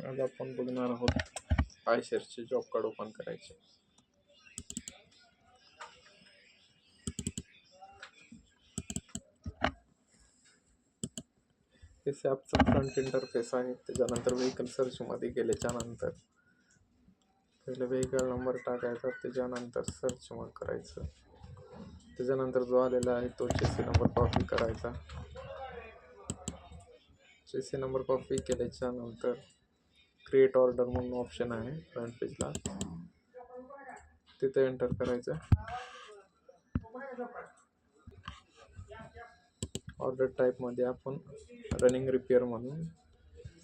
आज आपण बघणार आहोत आयशेअरचे जॉब कार्ड ओपन करायचे. हे ॲपचं फ्रंट इंटरफेस आहे. त्याच्यानंतर व्हेकल सर्चमध्ये गेल्याच्या नंतर पहिलं व्हेकल नंबर टाकायचा, त्याच्यानंतर सर्च मग करायचं. त्याच्यानंतर जो आलेला आहे तो चेसी नंबर कॉपी करायचा. चेसी नंबर कॉपी केल्याच्या नंतर क्रिएट ऑर्डर म्हणून ऑप्शन आहे फ्रंट पेजला, तिथे एंटर करायचं. ऑर्डर टाईपमध्ये आपण रनिंग रिपेअर म्हणून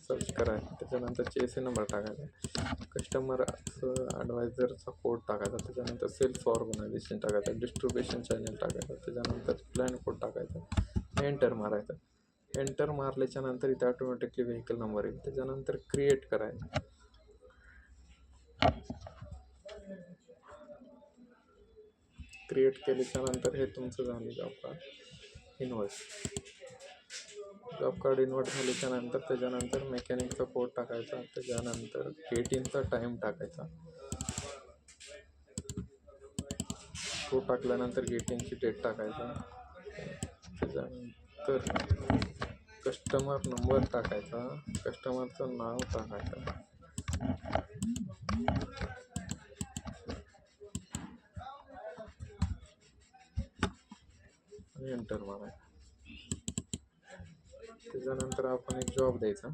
सर्च करायचं. त्याच्यानंतर चेसी नंबर टाकायचा, कस्टमर ॲडवायझरचा कोड टाकायचा, त्याच्यानंतर सेल्स ऑर्गनायझेशन टाकायचं, डिस्ट्रीब्युशन चॅनल टाकायचं, त्याच्यानंतर प्लॅन कोड टाकायचा, एंटर मारायचं. एंटर मारल्याच्या नंतर इथे ऑटोमॅटिकली व्हेकल नंबर येईल. त्याच्यानंतर क्रिएट करायचं. क्रिएट केल्याच्या नंतर हे तुमचं झालं job card invert. Job card invert झाल्याच्या नंतर त्याच्यानंतर मेकॅनिकचा कोड टाकायचा, त्याच्यानंतर गेटिंगचा टाईम टाकायचा. तो टाकल्यानंतर गेटिंगची डेट टाकायचा. त्याच्यानंतर कस्टमर नंबर टाकायचा, कस्टमरचं नाव टाकायचं, आणि एंटर मारायचं. त्याच्यानंतर आपण एक जॉब द्यायचा.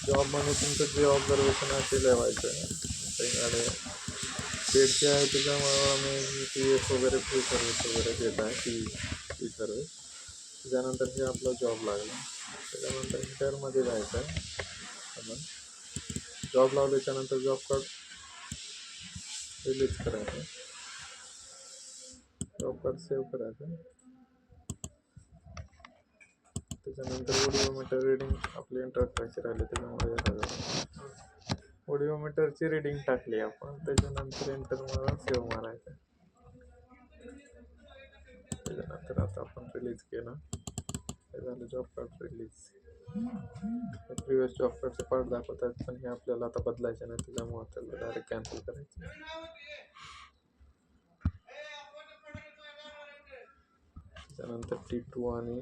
जॉबमध्ये तुमचं जे ऑब्झर्वेशन आहे ते लिहायचं आहे. आणि पेडचे आहे त्याच्यामुळं आम्ही PF वगैरे फ्री सर्विस वगैरे देत आहे, ती सर्विस. त्याच्यानंतर हे आपला जॉब लागला. त्याच्यानंतर हिटरमध्ये जायचं आहे. आपण जॉब लावल्याच्यानंतर जॉब कार्ड रिलीज करायचं, जॉब कार्ड सेव्ह करायचं. त्याच्यानंतर ओडिओमीटर रिडिंग आपली एंटर करायची राहिली, त्याच्यामुळे ओडिओमीटरची रिडिंग टाकली आपण. त्याच्यानंतर एंटर मारून सेव्ह मारायचं. त्याच्यानंतर आता आपण रिलीज केलं, हे झालं job card release. Previous job कार्डचे पार्ट दाखवतात, पण हे आपल्याला आता बदलायचे नाही, त्याच्यामुळे त्याला डायरेक्ट कॅन्सल करायचं. त्याच्यानंतर T2 आणि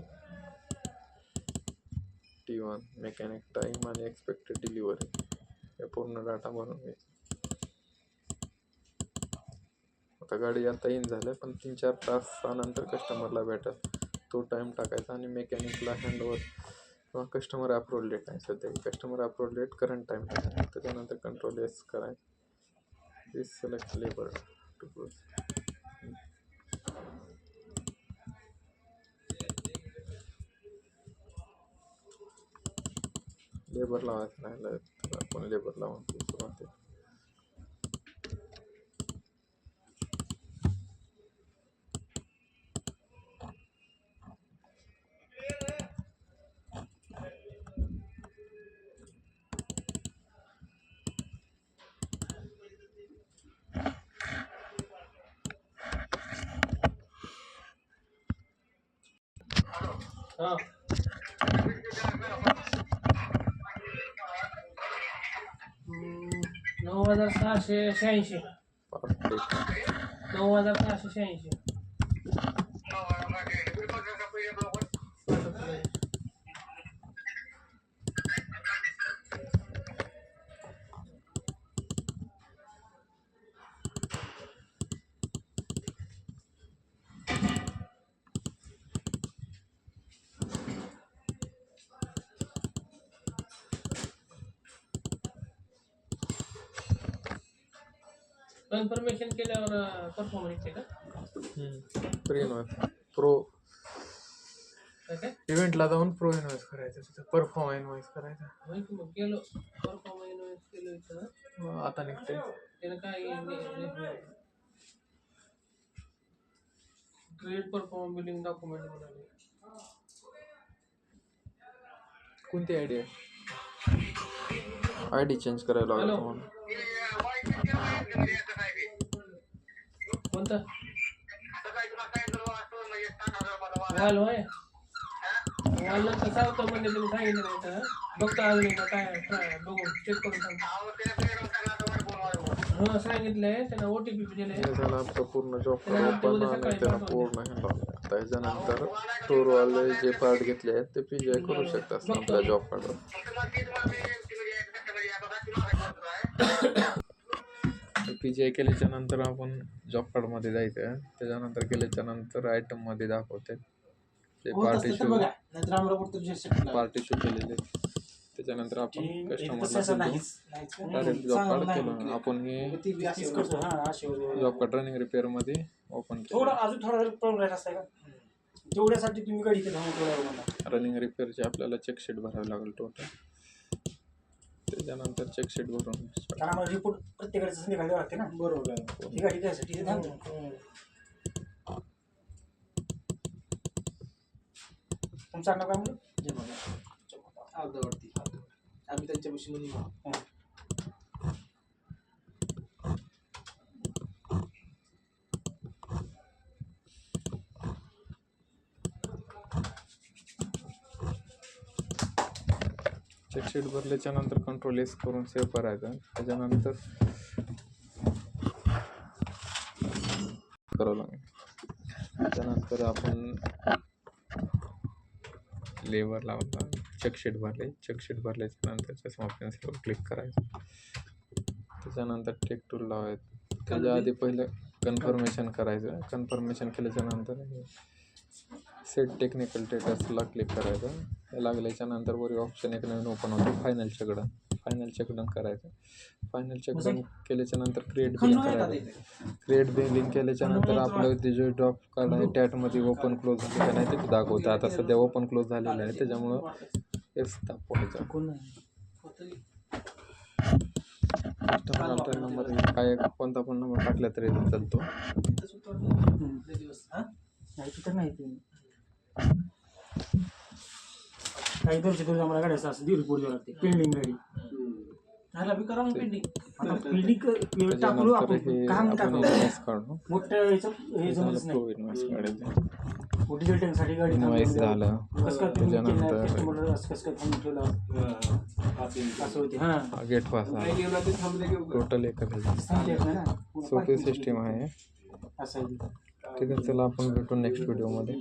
T1 मेकॅनिक टाईम आणि एक्सपेक्टेड डिलिव्हरी हे पूर्ण डाटा भरून घ्यायचा. आता गाडी आता इन झालं, पण 3-4 तासानंतर कस्टमरला भेटेल, तो टाईम टाकायचा. आणि मेकॅनिकला हँडओव्हर किंवा कस्टमर अप्रूव्हल डेट आहे सध्या, customer approval date current time टाकायचा. त्याच्यानंतर कंट्रोल S करायचं. This select labour to process. Labour लावायचं नाही, तर आपण लेबर लावून सुरुवात. हां 9686 9686. कन्फर्मेशन केल्यावर परफॉर्मन्स आहे का? प्रो काय काय इव्हेंटला जाऊन प्रो इन्व्हेस्ट करायचं, तिथं परफॉर्म इन्व्हेस्ट करायचा. होय की मग गेलो परफॉर्मन्स केलं इथं आता निघते त्यानं काय ग्रेट परफॉर्म बिलिंग डॉक्युमेंट म्हणाले. कोणती आयडी आयडी चेंज करायला लागला हॅलो. तुम्हाला. कोणतं वाल होय वाल नंतर सांगतो म्हणजे तुम्ही सांगितलं नाही तर बघतो अजून एकदा काय बघून चेक करून सांगतो. हो सांगितलंय त्यानं OTP दिले. हे झालं आपलं पूर्ण जॉब त्याला पण उद्या आणि सकाळी त्याला पाठवून पूर्ण हे लावलं. त्याच्यानंतर टूरवाले जे पार्ट घेतले आहेत ते PGI करू शकतात आपल्या जॉब कार्डवर. PGI केल्याच्या नंतर आपण जॉब कार्डमध्ये जायचं. त्याच्यानंतर केल्याच्या नंतर आयटममध्ये दाखवते ते पार्ट इश्यू केलेले. त्याच्यानंतर आपण कस्टमरला डायरेक्ट जॉब कार्ड केलं. आपण हे जॉब कार्ड रनिंग रिपेअरमध्ये ओपन केलं. अजून थोडा प्रॉब्लेम असता का तेवढ्यासाठी तुम्ही गाडी रनिंग रिपेअरचे आपल्याला चेकशीट भरावी लागेल टोटल. त्याच्यानंतर चेकशीट भरून कारण आम्हाला रिपोर्ट प्रत्येकाचं संध्याकाळी लागते ना. बरोबर आहे. ही गाडी त्यासाठी तुमचं नाव काय म्हणलं अर्धवरती आम्ही त्यांच्यापाशी म्हणून चेकशीट भरल्याच्या नंतर कंट्रोल एस करून सेव्ह करायचं. त्याच्यानंतर करावं लागेल. त्याच्यानंतर आपण लेवर लावला. चेकशीट भरल्याच्या नंतर चष्मा पेन्सिलवर क्लिक करायचं. त्याच्यानंतर टेक टूल लावायचं. त्याच्या आधी पहिलं कन्फर्मेशन करायचं. कन्फर्मेशन केल्याच्या नंतर सेट टेक्निकल स्टेटसला क्लिक करायचं. हे लागल्याच्या नंतर वर ऑप्शन एक नवीन ओपन होतो फायनल चेकडन करायचं. फायनल चेकडन केल्याच्या नंतर क्रिएट बिलिंग करायचं. क्रिएट बिलिंग केल्याच्या नंतर आपलं ते जे जॉब कार्ड आहे टॅटमध्ये ओपन क्लोज झाले का नाही ते दाखवतं. आता सध्या ओपन क्लोज झालेलं आहे त्याच्यामुळं एस दाखवायचं. कस्टमर नंबर काय कोणता पण नंबर टाकला तरी चालतो. काही दोनशे दोन आम्हाला गाड्या असं रिपोर्ट द्यावं लागते पेंडिंग गाडी पेंडिंग टाकलो आपण काम टाकलो मोठ्या हे जमलंच नाही. डिझेल टँकसाठी गाडी झालं. त्याच्यानंतर असं होते. हां गेट पास टोटल एकच सोपी सिस्टीम आहे. असं ठीक आहे. चला आपण भेटू नेक्स्ट व्हिडिओमध्ये.